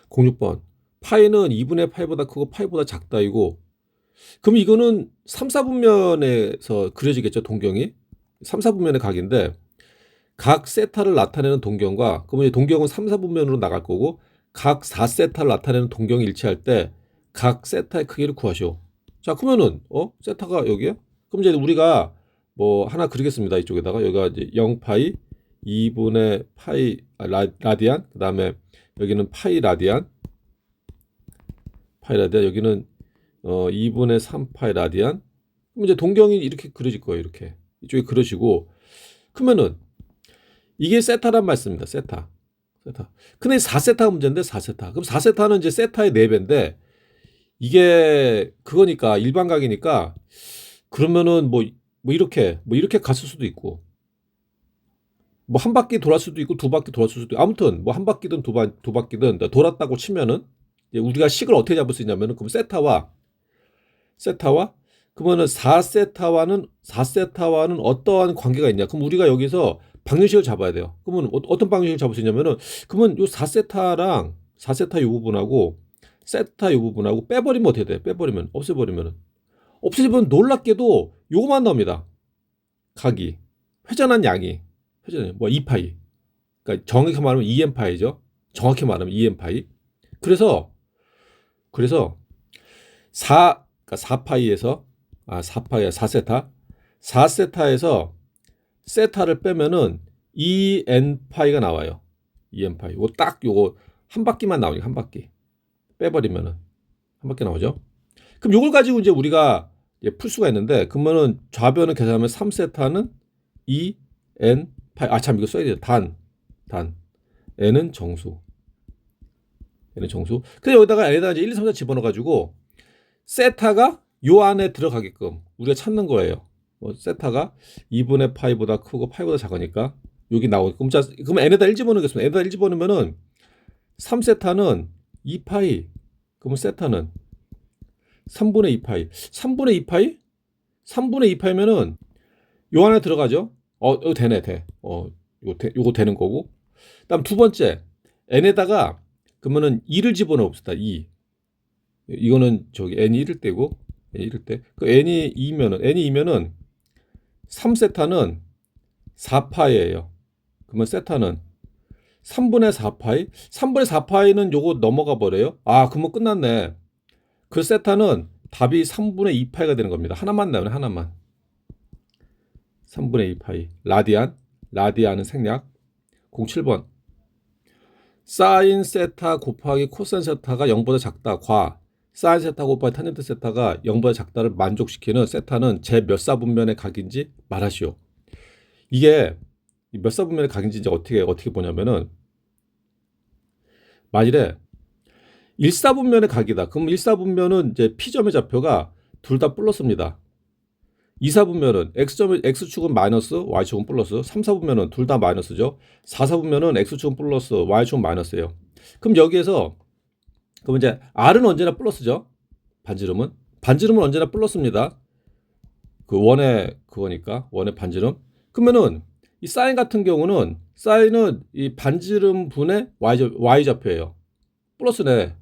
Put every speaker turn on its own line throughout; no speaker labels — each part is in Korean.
06번. 파이는 2분의 파이보다 크고 파이보다 작다이고, 그럼 이거는 3, 4분면에서 그려지겠죠, 동경이? 3, 4분면의 각인데, 각 세타를 나타내는 동경과, 그러면 동경은 3, 4분면으로 나갈 거고, 각 4세타를 나타내는 동경이 일치할 때, 각 세타의 크기를 구하시오. 자, 그러면은, 세타가 여기야? 그럼 이제 우리가 뭐 하나 그리겠습니다. 이쪽에다가. 여기가 이제 0파이, 2분의 파이, 라디안, 그 다음에 여기는 파이 라디안, 여기는 2분의 3파이 라디안. 그럼 이제 동경이 이렇게 그려질 거예요. 이렇게. 이쪽에 그려지고, 그러면은, 이게 세타란 말씀입니다. 세타. 근데 4세타가 문제인데 4세타. 그럼 4세타는 이제 세타의 4배인데 이게 그거니까 일반각이니까 그러면은 뭐 이렇게 갔을 수도 있고 뭐 한 바퀴 돌았을 수도 있고 두 바퀴 돌았을 수도 있고 아무튼 뭐 한 바퀴든 두 바퀴든 돌았다고 치면은 우리가 식을 어떻게 잡을 수 있냐면은 그럼 세타와 그러면은 4세타와는 어떠한 관계가 있냐? 그럼 우리가 여기서 방정식을 잡아야 돼요. 그러면 어떤 방정식을 잡을 수 있냐면은 그러면 요 4세타 요 부분하고 세타 요 부분하고 빼버리면 어떻게 돼? 빼버리면 없애버리면 놀랍게도 요거만 나옵니다. 각이 회전한 양이 뭐 2파이. 그러니까 정확히 말하면 2n파이죠. 정확히 말하면 2n파이. 그래서 4 그러니까 4파이에서 4파이야 4세타. 4세타에서 세타를 빼면은 2n파이가 나와요. 2n파이. 요거 한 바퀴만 나오니까 한 바퀴. 빼버리면은 한 바퀴 나오죠. 그럼 요걸 가지고 이제 우리가 이제 풀 수가 있는데 그러면은 좌변을 계산하면 3세타는 2n파이. 참 이거 써야 돼요. 단 n은 정수. 그래서 여기다가 n에다가 이제 1, 2, 3, 4 집어넣어 가지고 세타가 요 안에 들어가게끔 우리가 찾는 거예요. 세타가 2분의 파이보다 크고 파이보다 작으니까 여기 나오고 그럼 n에다 1 집어넣겠습니다. n에다 1 집어넣으면은 3세타는 2파이. 그러면 세타는 3분의 2파이. 3분의 2파이면은 요 안에 들어가죠. 이거 되네. 요거 되는 거고. 그다음 두 번째 n에다가 그러면은 2를 집어넣어 봅시다. 2. 이거는 n이 1일 때고 그 n이 2면은 3세타는 4파이예요. 그러면 세타는 3분의 4파이. 3분의 4파이는 요거 넘어가 버려요. 그러면 끝났네. 그 세타는 답이 3분의 2파이가 되는 겁니다. 하나만 나오네. 하나만. 3분의 2파이. 라디안은 생략. 07번. 사인 세타 곱하기 코사인 세타가 0보다 작다. 사인 세타 곱하기 탄젠트 세타가 0보다 작다를 만족시키는 세타는 제 몇 사분면의 각인지 말하시오. 이게 몇 사분면의 각인지 이제 어떻게 보냐면은 만일에 1사분면의 각이다. 그럼 1사분면은 이제 P점의 좌표가 둘 다 플러스입니다. 2사분면은 X축은 마이너스, Y축은 플러스. 3사분면은 둘 다 마이너스죠. 4사분면은 X축은 플러스, Y축은 마이너스예요. 그럼 여기에서 그럼 이제 R은 언제나 플러스죠. 반지름은 언제나 플러스입니다. 그 원의 반지름. 그러면은 이 사인 같은 경우는 사인은 이 반지름 분의 Y 좌표예요. 플러스네.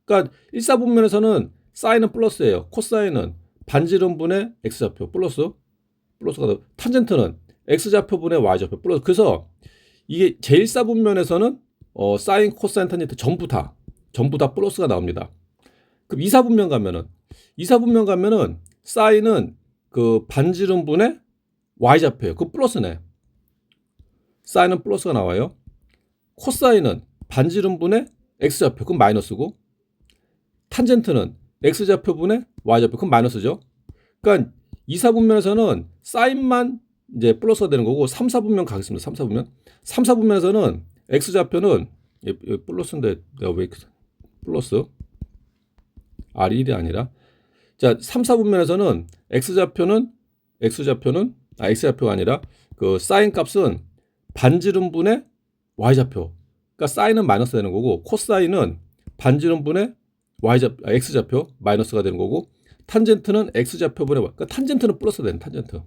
그러니까 1사분면에서는 사인은 플러스예요. 코사인은 반지름분의 x좌표 플러스가 되고 탄젠트는 x좌표분의 y좌표 플러스. 그래서 이게 제1사분면에서는 사인, 코사인, 탄젠트 전부 다 플러스가 나옵니다. 그럼 2사분면 가면은 사인은 그 반지름분의 y좌표예요. 그 플러스네. 사인은 플러스가 나와요. 코사인은 반지름분의 x좌표 그럼 마이너스고 탄젠트는 x좌표분의 y좌표 그럼 마이너스죠. 그러니까 2사분면에서는 사인만 이제 플러스가 되는 거고 3사분면 가겠습니다. 3사분면에서는 x좌표는 플러스인데 내가 왜 플러스 r이 1이 아니라 3사분면에서는 x좌표가 아니라 그 사인 값은 반지름분의 y좌표. 그러니까 사인은 마이너스 되는 거고 코사인은 반지름분의 x좌표 마이너스가 되는 거고 탄젠트는 x좌표분의 그러니까 탄젠트는 플러스가 되는 탄젠트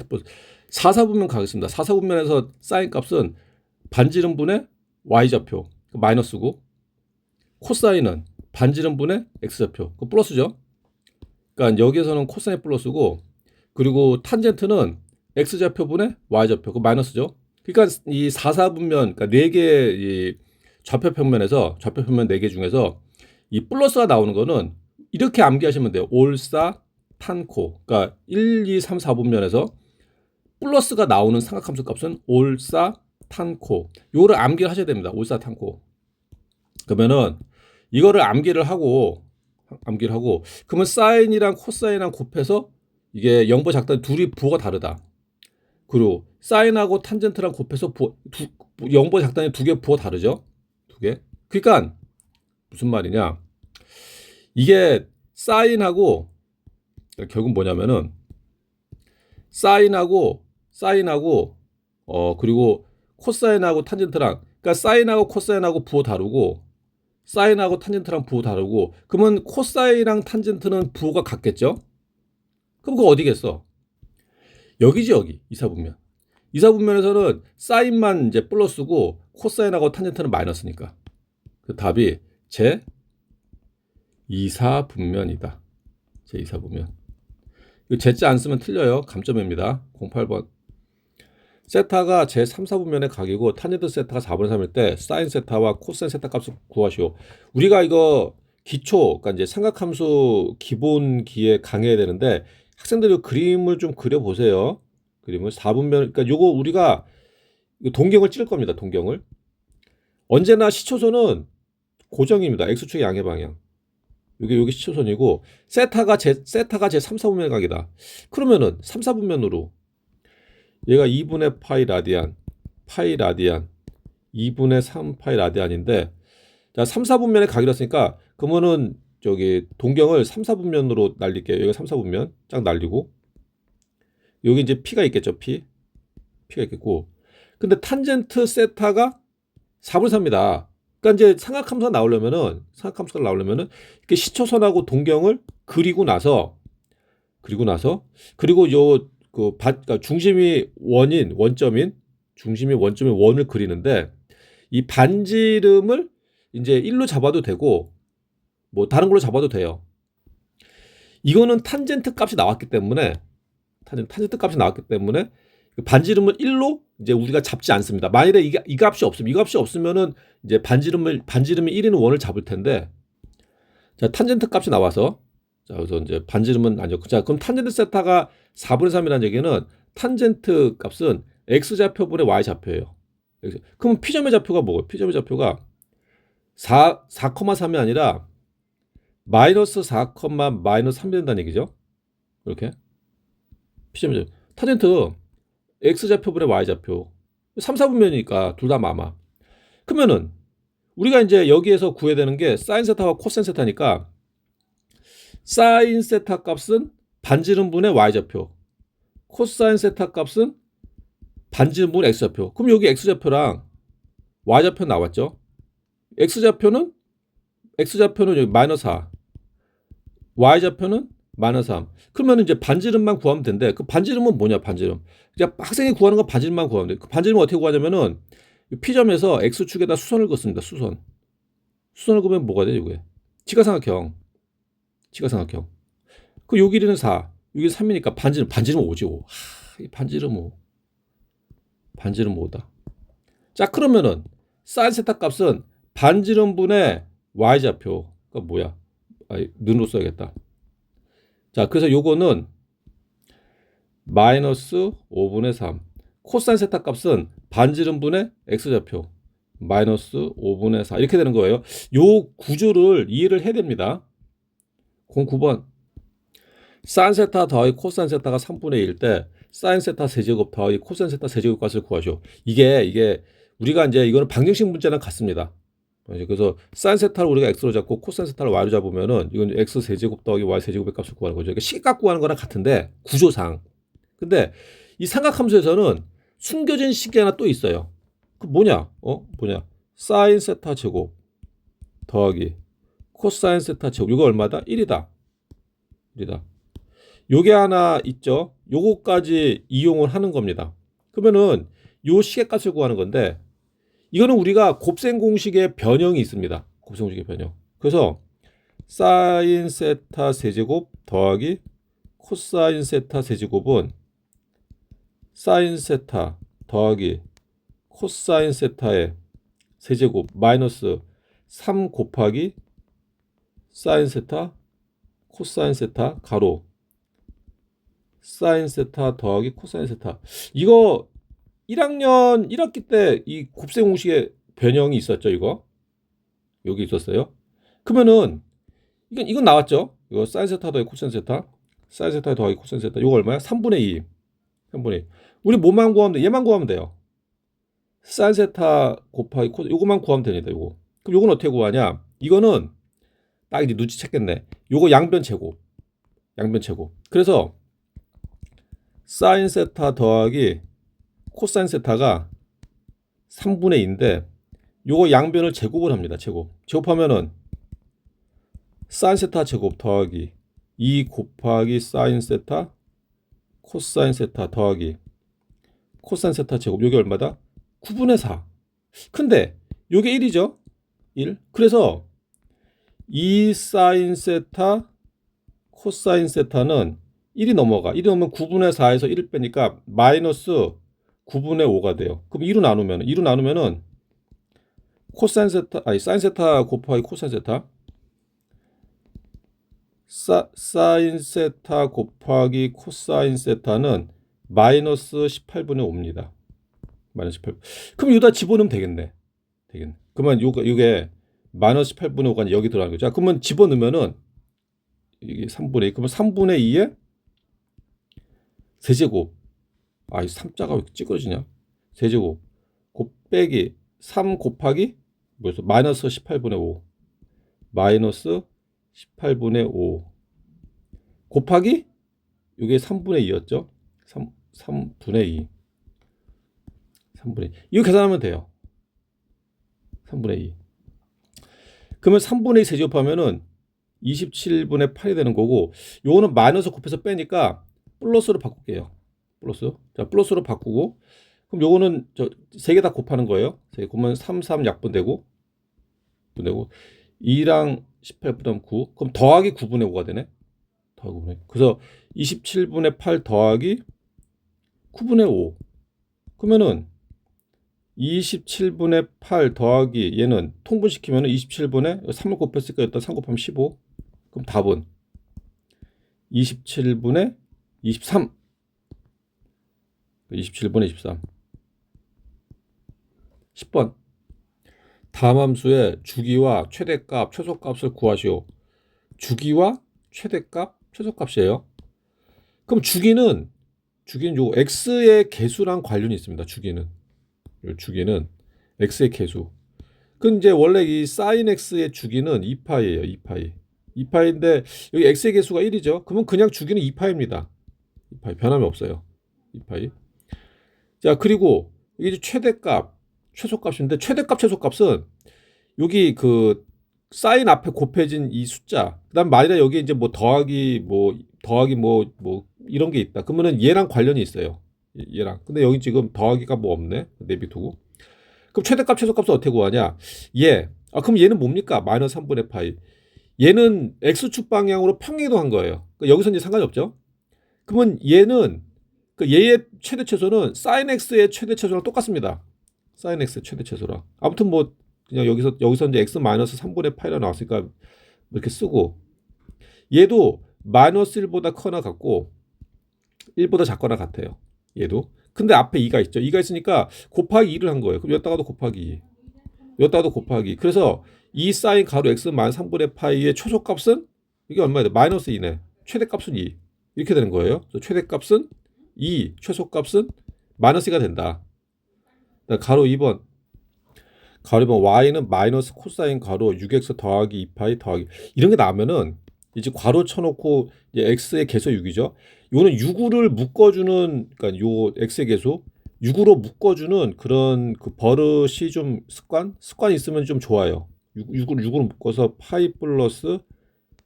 플러스. 4사분면 가겠습니다. 4사분면에서 사인 값은 반지름분의 y좌표 마이너스고 코사인은 반지름분의 x좌표. 그 플러스죠. 그러니까 여기에서는 코사인 플러스고, 그리고 탄젠트는 x좌표분의 y좌표. 그 마이너스죠. 그러니까 이 4사분면, 그러니까 4개의 이 좌표 평면에서, 좌표 평면 4개 중에서 이 플러스가 나오는 거는 이렇게 암기하시면 돼요. 올사 탄코. 그러니까 1, 2, 3, 4분면에서 플러스가 나오는 삼각함수 값은 올사 탄코. 요거를 암기를 하셔야 됩니다. 올사 탄코. 그러면은 이거를 암기를 하고 그러면 사인이랑 코사인이랑 곱해서 이게 0보 작다 둘이 부호가 다르다. 그리고 사인하고 탄젠트랑 곱해서 0보 작다니 두 개 부호가 다르죠. 두 개. 그러니까 무슨 말이냐? 이게 사인하고 결국 뭐냐면은 사인하고 그리고 코사인하고 탄젠트랑, 그러니까 사인하고 코사인하고 부호 다르고 사인하고 탄젠트랑 부호 다르고, 그러면 코사인이랑 탄젠트는 부호가 같겠죠? 그럼 그거 어디겠어? 여기지, 여기. 이사분면. 이사분면에서는 사인만 이제 플러스고 코사인하고 탄젠트는 마이너스니까. 그 답이 제 이사분면이다. 제 이사분면. 이거 제자 안 쓰면 틀려요. 감점입니다. 08번. 세타가 제 3, 4분면의 각이고 탄젠트 세타가 4분의 3일 때 사인 세타와 코사인 세타 값을 구하시오. 우리가 이거 기초, 그러니까 이제 삼각함수 기본기에 강해야 되는데 학생들이 그림을 좀 그려보세요. 그림을 4분면, 그러니까 요거 우리가 동경을 찌를 겁니다. 동경을. 언제나 시초선은 고정입니다. x축의 양의 방향. 여기 시초선이고 세타가 제 3, 4분면의 각이다. 그러면은 3, 4분면으로 얘가 2분의 파이 라디안 2분의 3 파이 라디안인데, 자 3, 4분면의 각이랬으니까 그러면은 저기 동경을 3, 4분면으로 날릴게요. 여기가 3, 4분면 쫙 날리고 여기 이제 P가 있겠죠. P가 있겠고, 근데 탄젠트 세타가 4분의 3입니다. 그러니까 이제 삼각함수가 나오려면은 이렇게 시초선하고 동경을 그리고 나서 그리고 그러니까 중심이 원점인 원을 그리는데, 이 반지름을 이제 1로 잡아도 되고 뭐 다른 걸로 잡아도 돼요. 이거는 탄젠트 값이 나왔기 때문에 반지름을 1로 이제 우리가 잡지 않습니다. 만일에 이 값이 없으면은 이제 반지름이 1이는 원을 잡을 텐데, 자 탄젠트 값이 나와서, 자 그래서 이제 반지름은 아니었고, 자 그럼 탄젠트 세타가 4분의 3이라는 얘기는 탄젠트 값은 x좌표분의 y좌표예요. 그럼 P점의 좌표가 뭐예요? P점의 좌표가 4,3이 아니라 마이너스 4, 마이너스 3이 된다는 얘기죠. 이렇게 P점의 좌표. 탄젠트 x좌표분의 y좌표 3, 4분면이니까 둘 다 마마. 그러면은 우리가 이제 여기에서 구해야 되는 게 사인 세타와 코사인 세타니까 사인 세타 값은 반지름분의 y좌표, 코사인 세타 값은 반지름분의 x좌표. 그럼 여기 x좌표랑 y좌표 나왔죠. x좌표는 여기 마이너스 4, y좌표는 마이너스 3. 그러면 이제 반지름만 구하면 된대. 그 반지름은 뭐냐? 반지름. 그냥 학생이 구하는 건 반지름만 구하면 돼. 그 반지름은 어떻게 구하냐면은 P점에서 x축에다 수선을 긋습니다. 수선을 그으면 뭐가 돼? 이게 직각삼각형. 그 요 길이는 4, 여기 3이니까 반지름 5지. 5. 이 반지름 5다. 자 그러면은 사인 세타 값은 반지름분의 y좌표가 뭐야? 는으로 써야겠다. 자 그래서 요거는 마이너스 5분의 3. 코사인 세타 값은 반지름분의 x좌표 마이너스 5분의 4 이렇게 되는 거예요. 요 구조를 이해를 해야 됩니다. 09번. 사인 세타 더하기 코사인 세타가 3분의 1일 때 사인 세타 세제곱 더하기 코사인 세타 세제곱 값을 구하시오. 이게 우리가 이제 이거는 방정식 문제랑 같습니다. 그래서 사인 세타를 우리가 x로 잡고 코사인 세타를 y로 잡으면은 이건 x 세제곱 더하기 y 세제곱의 값을 구하는 거죠. 그러니까 시각 구하는 거랑 같은데 구조상. 근데 이 삼각함수에서는 숨겨진 식이 하나 또 있어요. 그 뭐냐? 사인 세타 제곱 더하기 코사인 세타 제곱. 이거 얼마다? 1이다. 요게 하나 있죠. 요거까지 이용을 하는 겁니다. 그러면은 요 식의 값을 구하는 건데, 이거는 우리가 곱셈 공식의 변형이 있습니다. 곱셈공식의 변형. 그래서 사인 세타 세제곱 더하기 코사인 세타 세제곱은 사인 세타 더하기 코사인 세타의 세제곱 마이너스 3 곱하기 사인 세타 코사인 세타 가로 사인 세타 더하기 코사인 세타. 이거 1학년 1학기 때 이 곱셈 공식의 변형이 있었죠. 이거 여기 있었어요. 그러면은 이건 나왔죠. 이거 사인 세타 더하기 코사인 세타, 사인 세타 더하기 코사인 세타. 이거 얼마야? 3분의 2. 3분의 2. 우리 뭐만 구하면 돼? 얘만 구하면 돼요. 사인 세타 곱하기 코, 요거만 구하면 됩니다. 요거. 그럼 요건 어떻게 구하냐? 이거는 딱 이제 눈치챘겠네. 요거 양변 제곱. 양변 제곱. 그래서 사인 세타 더하기 코사인 세타가 3분의 2인데 요거 양변을 제곱을 합니다. 제곱. 제곱하면은 사인 세타 제곱 더하기 2 곱하기 사인 세타 코사인 세타 더하기 코사인 세타 제곱. 요게 얼마다? 9분의 4. 근데 요게 1이죠. 1. 그래서 2 사인 세타 코사인 세타는 1이 넘어가. 1이 넘으면 9분의 4에서 1을 빼니까 마이너스 9분의 5가 돼요. 그럼 2로 나누면은 코사인 세타 아니 사인 세타 곱하기 코사인 세타 사인 세타 곱하기 코사인 세타는 마이너스 18분의 5입니다. 마이너스 18. 그럼 여기다 집어넣으면 되겠네. 그러면 요게 마이너스 18분의 5가 여기 들어가는 거죠. 자, 그러면 집어넣으면은 이게 3분의 2. 그러면 3분의 2에 세제곱. 이 3자가 왜 이렇게 찌그러지냐? 세제곱. 곱빼기 3 곱하기 뭐였어? 마이너스 18분의 5. 마이너스 18분의 5. 곱하기 이게 3분의 2였죠? 3분의 2. 3분의 2. 이거 계산하면 돼요. 3분의 2. 그러면 3분의 2 세제곱하면은 27분의 8이 되는 거고, 요거는 마이너스 곱해서 빼니까 플러스로 바꿀게요. 플러스. 자, 플러스로 바꾸고, 그럼 요거는 세 개 다 곱하는 거예요. 세 개 곱하면 3, 3 약분되고, 2랑 18 부담 9. 그럼 더하기 9분의 5가 되네. 더하기 9분의 5. 그래서 27분의 8 더하기 9분의 5. 그러면은 27분의 8 더하기 얘는 통분시키면 27분의 3을 곱했으니까 일단 3 곱하면 15. 그럼 답은 27분의 23. 27분의 23. 10번. 다음 함수의 주기와 최대값, 최소값을 구하시오. 주기와 최대값, 최소값이에요. 그럼 주기는 요 x의 개수랑 관련이 있습니다. 주기는 x의 개수. 그 이제 원래 이 sin x의 주기는 2파이예요. 2파이인데 여기 x의 개수가 1이죠. 그러면 그냥 주기는 2파입니다. 2파이 변함이 없어요. 2파이. 자, 그리고 이게 최대값, 최소값인데 최대값, 최소값은 여기 그 사인 앞에 곱해진 이 숫자. 그다음 만일에 여기 이제 뭐 더하기 뭐 이런 게 있다. 그러면은 얘랑 관련이 있어요. 얘랑. 근데 여기 지금 더하기가 뭐 없네. 내비두고. 그럼 최대값, 최소값은 어떻게 구하냐? 그럼 얘는 뭡니까? 마이너스 3분의 파이. 얘는 x축 방향으로 평행이동한 거예요. 그러니까 여기서 이제 상관이 없죠. 그러면 얘는 얘의 최대 최소는 sin x의 최대 최소랑 똑같습니다. sin x의 최대 최소랑. 아무튼 뭐 그냥 여기서 이제 x 마이너스 3분의 파이라 나왔으니까 이렇게 쓰고, 얘도 마이너스 1보다 커나 같고 1보다 작거나 같아요. 얘도. 근데 앞에 2가 있죠. 2가 있으니까 곱하기 2를 한 거예요. 그럼 여기다가도 곱하기 2. 여기다가도 곱하기 2. 그래서 2 사인 가로 x 마이너스 3분의 파이의 최소값은 이게 얼마야 돼? 마이너스 2네. 최대값은 2. 이렇게 되는 거예요. 최대값은 2, 최소값은 마이너스 2가 된다. 가로 2번. y는 마이너스 코사인 가로 6x 더하기 2파이 더하기 이런 게 나오면은 이제 괄호 쳐놓고 이제 x의 개수 6이죠. 요는 6을 묶어주는, 그러니까 요 x의 개수 6으로 묶어주는 그런 그 버릇이 좀 습관이 있으면 좀 좋아요. 6으로 묶어서 파이 플러스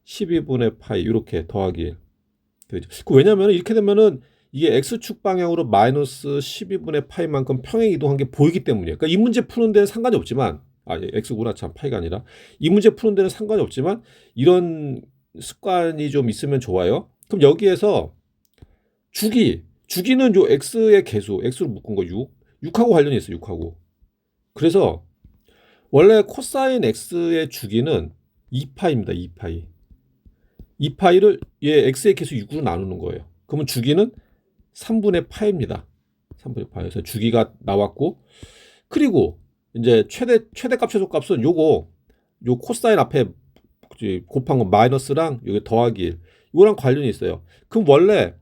12분의 파이 이렇게 더하기. 왜냐면 이렇게 되면은 이게 x축 방향으로 마이너스 12분의 파이만큼 평행 이동한 게 보이기 때문이에요. 그러니까 이 문제 푸는 데는 상관이 없지만 x구나. 참, 파이가 아니라. 이 문제 푸는 데는 상관이 없지만 이런 습관이 좀 있으면 좋아요. 그럼 여기에서 주기는 요 x의 개수, x로 묶은 거 6하고 관련이 있어요. 6하고. 그래서 원래 코사인 x의 주기는 2파입니다. 2파이. 2파이를 얘 x의 개수 6으로 나누는 거예요. 그러면 주기는 3분의 파입니다. 3분의 파. 그래서 주기가 나왔고, 그리고 이제 최대값 최소값은 요 코사인 앞에 곱한 거 마이너스랑 여기 더하기 1. 이거랑 관련이 있어요. 그럼 원래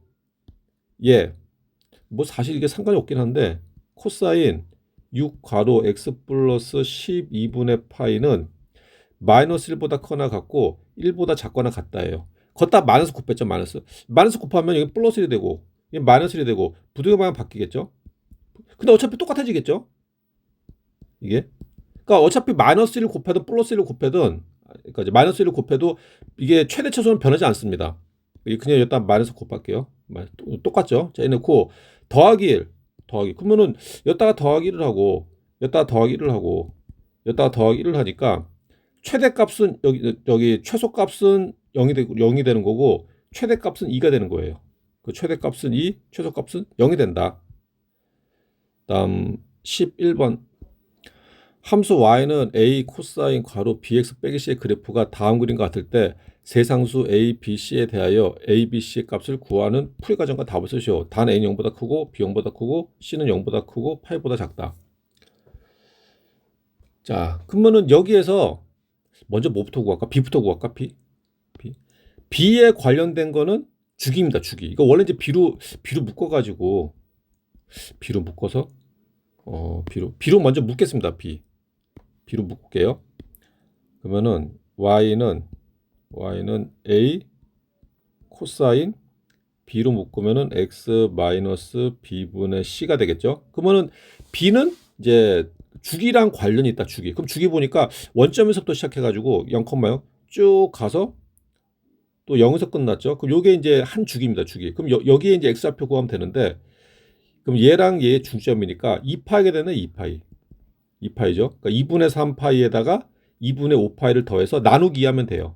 뭐 사실 이게 상관이 없긴 한데 코사인 6 괄호 x 플러스 12분의 파이는 마이너스 1보다 크거나 같고 1보다 작거나 같다예요. 걷다 마이너스 곱했죠. 마이너스 곱하면 이게 플러스 1이 되고 이게 마이너스 1이 되고 부등의 방향 바뀌겠죠. 근데 어차피 똑같아지겠죠. 이게 그러니까 어차피 마이너스 1을 곱해도 플러스 1을 곱해든, 그러니까 이제 마이너스 1을 곱해도 이게 최대 최소는 변하지 않습니다. 그냥 일단 마이너스 곱할게요. 똑같죠. 자, 해놓고 더하기 1 그러면은 여기다가 더하기를 하고 여기다가 더하기를 하고 여기다가 더하기를 하니까 최대값은 여기 최소값은 0이 되는 거고 최대값은 2가 되는 거예요. 그 최대값은 2, 최소값은 0이 된다. 다음 11번. 함수 y는 a 코사인 괄호 bx 빼기 c의 그래프가 다음 그림과 같을 때 세상수 a, b, c에 대하여 a, b, c의 값을 구하는 풀이 과정과 답을 쓰시오. 단 a는 0보다 크고 b 0보다 크고 c는 0보다 크고 파이보다 작다. 자, 그러면은 여기에서 먼저 뭐부터 구할까? b부터 구할까? b에 관련된 거는 주기입니다. 주기. 이거 원래 이제 b로 묶어가지고 b로 묶어서 b로 먼저 묶겠습니다. b로 묶을게요. 그러면은 y는 a 코사인 b로 묶으면은 x 마이너스 b분의 c가 되겠죠. 그러면은 b는 이제 주기랑 관련이 있다. 주기. 그럼 주기 보니까 원점에서부터 시작해가지고 0,0 쭉 가서 또 0에서 끝났죠. 그럼 요게 이제 한 주기입니다. 주기. 그럼 여기에 이제 x좌표 구하면 되는데, 그럼 얘랑 얘의 중점이니까 2파이가 되네. 2파이죠. 그러니까 2분의 3파이에다가 2분의 5파이를 더해서 나누기 하면 돼요.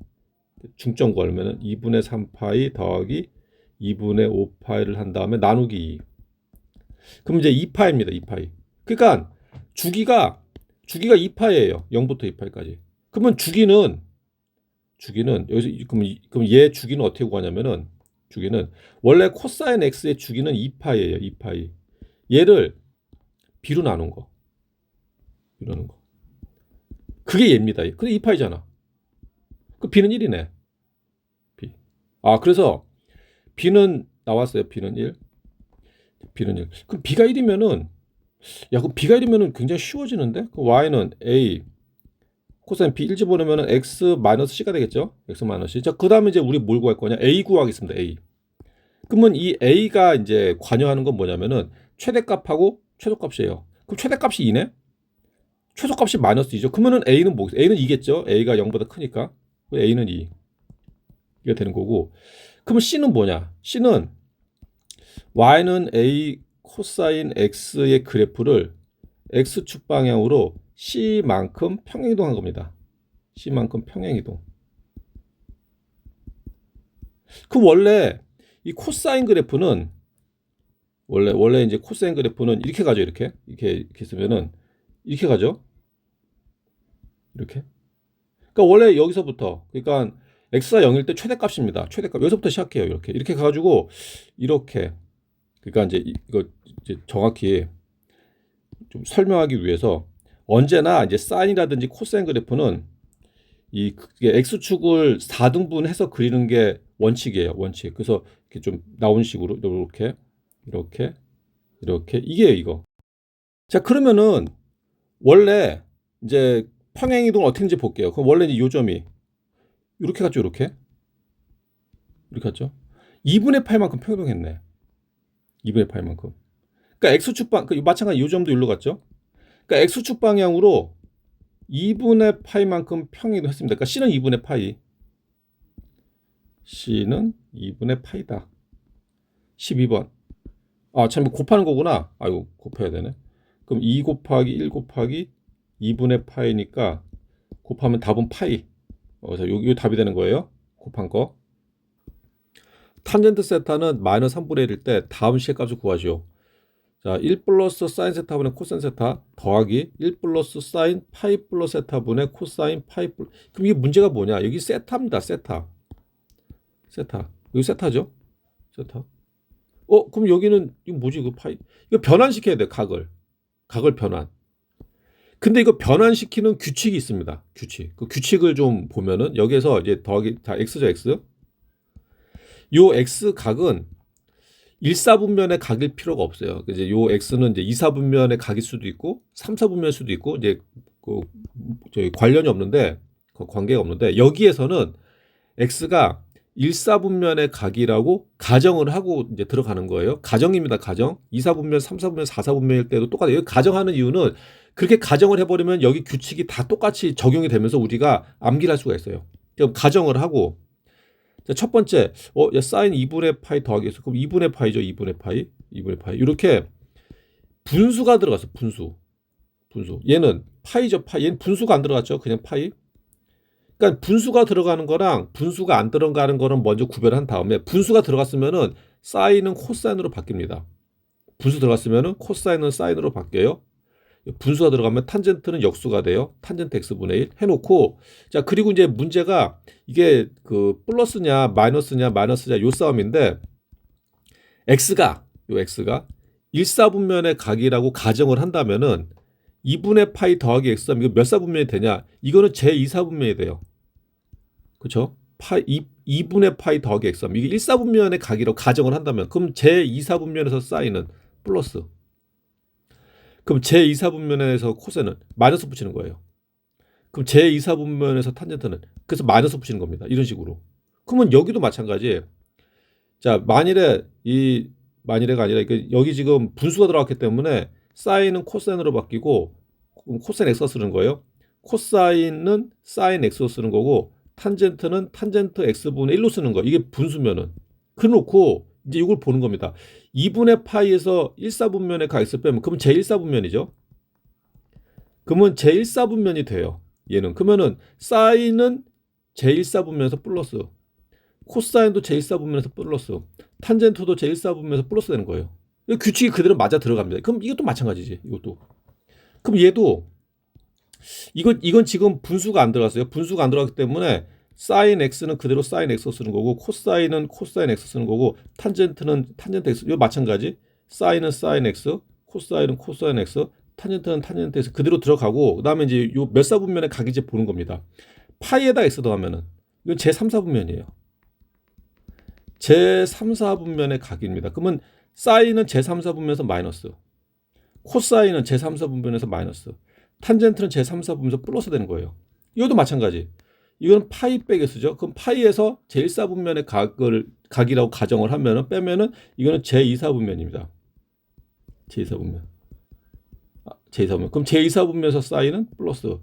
중점 구하려면 2분의 3파이 더하기 2분의 5파이를 한 다음에 나누기 2. 그럼 이제 2파입니다. 2파이. 그러니까 주기가 2파이예요. 0부터 2파이까지. 그러면 주기는 여기서 그럼 얘 주기는 어떻게 구하냐면은 주기는 원래 코사인 x의 주기는 2파이예요. 2파이. 얘를 b로 나눈 거. 그게 얘입니다. 근데 2파이잖아. 그 b는 1이네. b. 그래서 b는 나왔어요. b는 1. 그럼 b가 1이면은 그럼 b가 1이면은 굉장히 쉬워지는데? 그 y는 a 코사인 b 1 집어넣으면 x 마이너스 c가 되겠죠? x 마이너스 c. 자, 그다음에 이제 우리 뭘 구할 거냐? a 구하겠습니다. a. 그러면 이 a가 이제 관여하는 건 뭐냐면은 최대값하고 최소값이에요. 그럼 최대값이 2네? 최소값이 마이너스 2죠. 그러면은 a는 뭐겠어요? a는 2겠죠. a가 0보다 크니까. a는 2. 이게 되는 거고. 그러면 c는 뭐냐? c는 y는 a 코사인 x의 그래프를 x축 방향으로 c만큼 평행이동한 겁니다. c만큼 평행이동. 그럼 원래 이 코사인 그래프는 원래 이제 코사인 그래프는 이렇게 가죠. 이렇게 쓰면은 이렇게 가죠. 이렇게. 그러니까 원래 여기서부터, 그러니까 x가 0일 때 최대값입니다. 최대값 여기서부터 시작해요. 이렇게 가지고 이렇게. 그러니까 이제 이거 이제 정확히 좀 설명하기 위해서 언제나 이제 사인이라든지 코사인 그래프는 x축을 4등분해서 그리는 게 원칙이에요. 원칙. 그래서 이렇게 좀 나온 식으로 이렇게 이게요, 이거. 자, 그러면은 원래 이제 평행이동을 어떻게 하는지 볼게요. 그럼 원래 이제 요점이 이렇게 갔죠, 이렇게 갔죠. 2분의 8만큼 평행이동했네. 2분의 8만큼. 그러니까 x축 마찬가지 요점도 일로 갔죠. 그러니까 x축 방향으로 2분의 파이만큼 평행이동 했습니다. 그러니까 c는 2분의 파이. c는 2분의 파이다. 12번. 참 곱하는 거구나. 이거 곱해야 되네. 그럼 2 곱하기 1 곱하기 2분의 파이니까 곱하면 답은 파이. 그래서 요 답이 되는 거예요. 곱한 거. 탄젠트 세타는 마이너스 3분의 1일 때 다음 식의 값을 구하시오. 자, 1 플러스 사인 세타분의 코사인 세타 더하기 1 플러스 사인 파이 플러스 세타분의 코사인 파이 플러스. 그럼 이게 문제가 뭐냐? 여기 세타입니다. 세타. 여기 세타죠? 세타. 그럼 여기는 이거 뭐지? 이거 파이. 이거 변환시켜야 돼. 각을 변환. 근데 이거 변환시키는 규칙이 있습니다. 규칙. 그 규칙을 좀 보면은 여기에서 이제 더하기 자 x죠, x. 요 x 각은 1사분면의 각일 필요가 없어요. 이제 요 x는 이제 2사분면의 각일 수도 있고 3사분면일 수도 있고 이제 그 저희 관련이 없는데 관계가 없는데 여기에서는 x가 1사분면의 각이라고 가정을 하고 이제 들어가는 거예요. 가정입니다. 가정. 2사분면, 3사분면, 4사분면일 때도 똑같아요. 가정하는 이유는 그렇게 가정을 해버리면 여기 규칙이 다 똑같이 적용이 되면서 우리가 암기를 할 수가 있어요. 그럼 가정을 하고 자, 첫 번째, 야, 사인 2분의 파이 더하기 해서 그럼 2분의 파이죠. 2분의 파이. 이렇게 분수가 들어갔어. 분수. 얘는 파이죠. 파이. 얘는 분수가 안 들어갔죠. 그냥 파이. 그러니까 분수가 들어가는 거랑 분수가 안 들어가는 거는 먼저 구별한 다음에 분수가 들어갔으면은 사인은 코사인으로 바뀝니다. 분수 들어갔으면은 코사인은 사인으로 바뀌어요. 분수가 들어가면 탄젠트는 역수가 돼요. 탄젠트 x분의 1 해놓고 자 그리고 이제 문제가 이게 그 플러스냐 마이너스냐 요 싸움인데 x가 1사분면의 각이라고 가정을 한다면은 2분의 파이 더하기 x 하면 이거 몇 사분면이 되냐? 이거는 제2사분면이 돼요. 그렇죠? 2분의 파이 더하기 x 하면 이게 1사분면의 각이라고 가정을 한다면 그럼 제2사분면에서 사인은 플러스. 그럼 제2사분면에서 코사인은 마이너스 붙이는 거예요. 그럼 제2사분면에서 탄젠트는 그래서 마이너스 붙이는 겁니다. 이런 식으로. 그러면 여기도 마찬가지. 자, 만일에가 아니라 여기 지금 분수가 들어갔기 때문에 사인은 코사인으로 바뀌고 코사인 x가 쓰는 거예요. 코사인은 사인 x로 쓰는 거고 탄젠트는 탄젠트 x분의 1로 쓰는 거. 이게 분수면은. 그래놓고 이제 이걸 보는 겁니다. 2분의 파이에서 1사분면의 각 x를 빼면 그러면 제1사분면이죠. 그러면 제1사분면이 돼요. 얘는. 그러면은 사인은 제1사분면에서 플러스 코사인도 제1사분면에서 플러스 탄젠트도 제1사분면에서 플러스 되는 거예요. 규칙이 그대로 맞아 들어갑니다. 그럼 이것도 마찬가지지. 이것도. 그럼 얘도 이건 지금 분수가 안 들어갔어요. 분수가 안 들어갔기 때문에 사인 x는 그대로 사인 x 쓰는 거고 코사인은 코사인 x 쓰는 거고 탄젠트는 탄젠트 x. 이거 마찬가지. 사인은 사인 x, 코사인은 코사인 x, 탄젠트는 탄젠트 x 그대로 들어가고 그다음에 이제 요 몇 사분면의 각인지 보는 겁니다. 파이에다 x 더하면은 이건 제3, 4분면이에요. 제3, 4분면의 각입니다. 그러면 사인은 제3, 4분면에서 마이너스, 코사인은 제3, 4분면에서 마이너스, 탄젠트는 제3, 4분면에서 플러스 되는 거예요. 이것도 마찬가지. 이건 파이 빼기 쓰죠. 그럼 파이에서 제1사분면의 각이라고 가정을 하면은 빼면은 이거는 제2사분면입니다. 제2사분면. 그럼 제2사분면에서 사인은 플러스,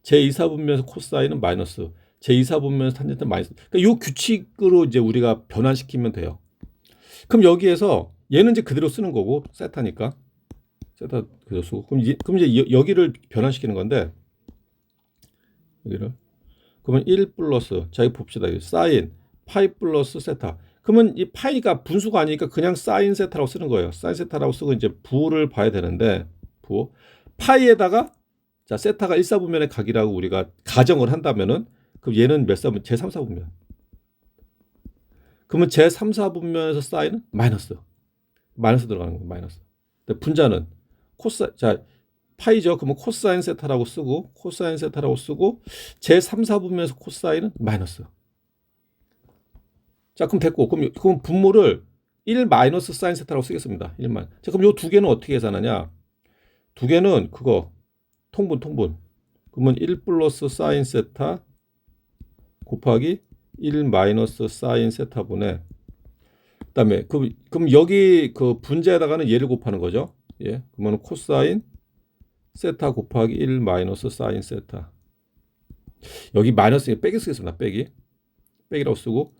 제2사분면에서 코사인은 마이너스, 제2사분면에서 탄젠트는 마이너스. 그러니까 이 규칙으로 이제 우리가 변환시키면 돼요. 그럼 여기에서 얘는 이제 그대로 쓰는 거고 세타니까 세타 그대로 쓰고 그럼 이제 여기를 변환시키는 건데 여기를 그러면 1 플러스 자 이거 봅시다. 사인 파이 플러스 세타. 그러면 이 파이가 분수가 아니니까 그냥 사인 세타라고 쓰는 거예요. 사인 세타라고 쓰고 이제 부호를 봐야 되는데 부호 파이에다가 자 세타가 1사분면의 각이라고 우리가 가정을 한다면은 그럼 얘는 몇 사분 제3, 4분면. 그러면 제3, 4분면에서 사인은 마이너스 들어가는 거예요. 마이너스. 근데 분자는 자 파이죠. 그러면 코사인 세타라고 쓰고 제3, 4분면에서 코사인은 마이너스. 자 그럼 됐고 그럼 분모를 1 마이너스 사인 세타라고 쓰겠습니다. 1만. 자 그럼 요 두 개는 어떻게 계산하냐? 두 개는 그거 통분. 그러면 1 플러스 사인 세타 곱하기 1 마이너스 사인 세타분의 그다음에 그럼 여기 그 분자에다가는 얘를 곱하는 거죠. 예. 그러면 코사인 세타 곱하기 1 마이너스 사인 세타. 여기 마이너스 빼기 쓰겠습니다. 빼기라고 쓰고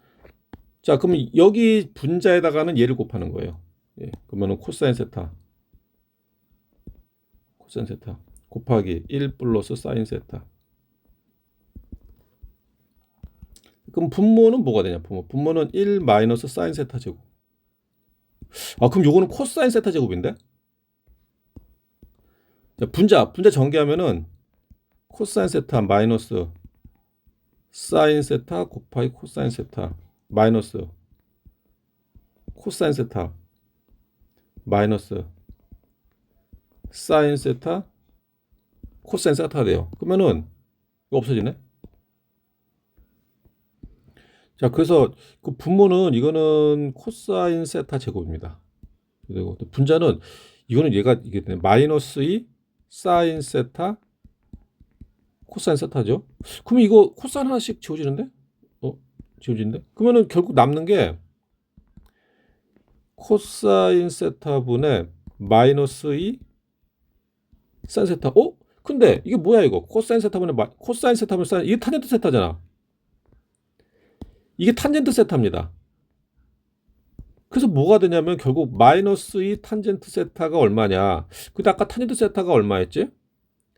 자 그러면 여기 분자에다가는 얘를 곱하는 거예요. 예. 그러면 코사인 세타 곱하기 1 플러스 사인 세타. 그럼 분모는 뭐가 되냐? 분모는 1 마이너스 사인 세타 제곱. 그럼 요거는 코사인 세타 제곱인데? 자, 분자 전개하면은 코사인 세타 마이너스 사인 세타 곱하기 코사인 세타 마이너스 코사인 세타 마이너스 사인 세타 코사인 세타가 돼요. 그러면은 이거 없어지네. 자, 그래서 그 분모는 이거는 코사인 세타 제곱입니다. 그리고 분자는 이거는 이게 마이너스 2 사인 세타 코사인 세타죠. 그럼 이거 코사인 하나씩 지워지는데? 지워지는데? 그러면은 결국 남는 게 코사인 세타분의 마이너스 2 사인 세타. 근데 이게 뭐야 이거? 코사인 세타분의 코사인 세타분의 사인, 이게 탄젠트 세타잖아. 이게 탄젠트 세타입니다. 그래서 뭐가 되냐면 결국 마이너스 2 탄젠트 세타가 얼마냐. 근데 아까 탄젠트 세타가 얼마였지?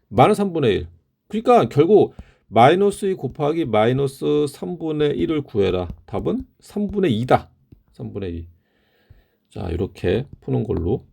마이너스 3분의 1. 그러니까 결국 마이너스 2 곱하기 마이너스 3분의 1을 구해라. 답은 3분의 2다. 3분의 2. 자, 이렇게 푸는 걸로